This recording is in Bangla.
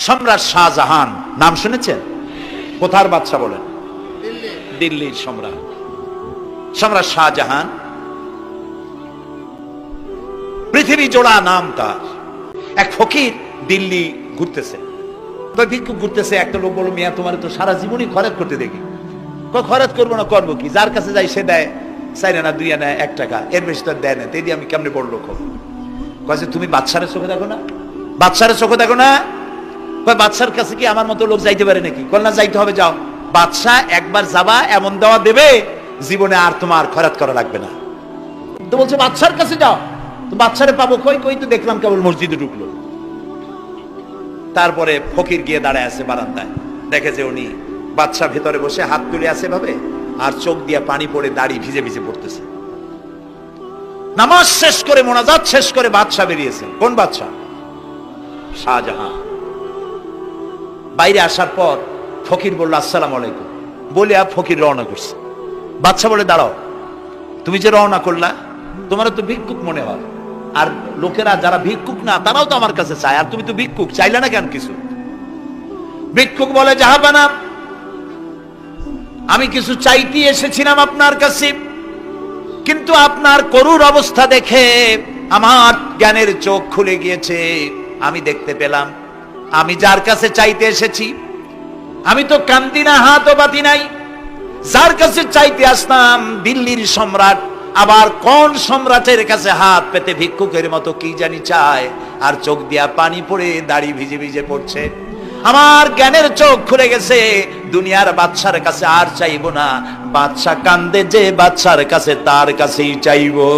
সম্রাট শাহজাহান নাম শুনেছেন? কোথার বাদশা বলেন? দিল্লির সম্রাট। সম্রাট শাহজাহান পৃথিবী জোড়া নাম তার। এক ফকির দিল্লি ঘুরতেছে, ভিক্ষুক ঘুরতেছে। একটা লোক বলল, মিয়া তোমার তো সারা জীবনই খরচ করতে দেখি। খরচ করবো না, করবো কি? যার কাছে যাই সে দেয় 4 আনা 2 আনা 1 টাকা, এর বেশি তো দেয় না। তাই দিয়ে আমি কেমনে বড় লোক হবো? কয়েছে তুমি বাদশারের চোখে দেখো না, বাদশারের চোখে দেখো না। বাদশার কাছে কি আমার মতো লোক যাইতে পারে নাকি? কল না, যাইতে হবে, যাও। বাদশাহ একবার যাবা, এমন দেওয়া দেবে জীবনে আর তোমার খরচ করা লাগবে না। তো বলছে বাদশার কাছে যাও। তো বাদশারে পাবো কই? কই তো দেখলাম কেবল মসজিদে ঢুকলো। তারপরে ফকির গিয়ে দাঁড়ায় আছে বারান্দায়, দেখে যে উনি বাদশা ভেতরে বসে হাত তুলে আছে ভাবে, আর চোখ দিয়ে পানি পড়ে দাড়ি ভিজে ভিজে পড়তেছে। নামাজ শেষ করে, মোনাজাত শেষ করে বাদশা বেরিয়েছে। কোন বাদশা? শাহজাহান। বাইরে আসার পর ফকির বলল, আসসালামু আলাইকুম বলে ফকির রওনা করছে। বাদশা বলে, দাঁড়াও, তুমি যে রওনা করলা, তোমার তো ভিক্ষুক মনে হয়, আর লোকেরা যারা ভিক্ষুক না তারাও তো আমার কাছে চায়, আর তুমি তো ভিক্ষুক, চাইলে না কেন কিছু? ভিক্ষুক বলে, জাহাপানা, আমি কিছু চাইতে এসেছিলাম আপনার কাছে, কিন্তু আপনার করুণ অবস্থা দেখে আমার জ্ঞানের চোখ খুলে গিয়েছে। আমি দেখতে পেলাম আমি যার কাছে চাইতে এসেছি, আমি তো কান্দি না, হাতও বাতি নাই। যার কাছে চাইতে আসতাম দিল্লির সম্রাট, আবার কোন সম্রাটের কাছে হাত পেতে ভিক্ষুকের মতো কি জানি চায়, আর চোখ দিয়া পানি পড়ে দাড়ি ভিজে ভিজে পড়ছে। আমার জ্ঞানের চোখ খুলে গেছে, দুনিয়ার বাদশার কাছে আর চাইবো না। বাদশা কান্দে যে বাদশার কাছে, তার কাছেই চাইবো।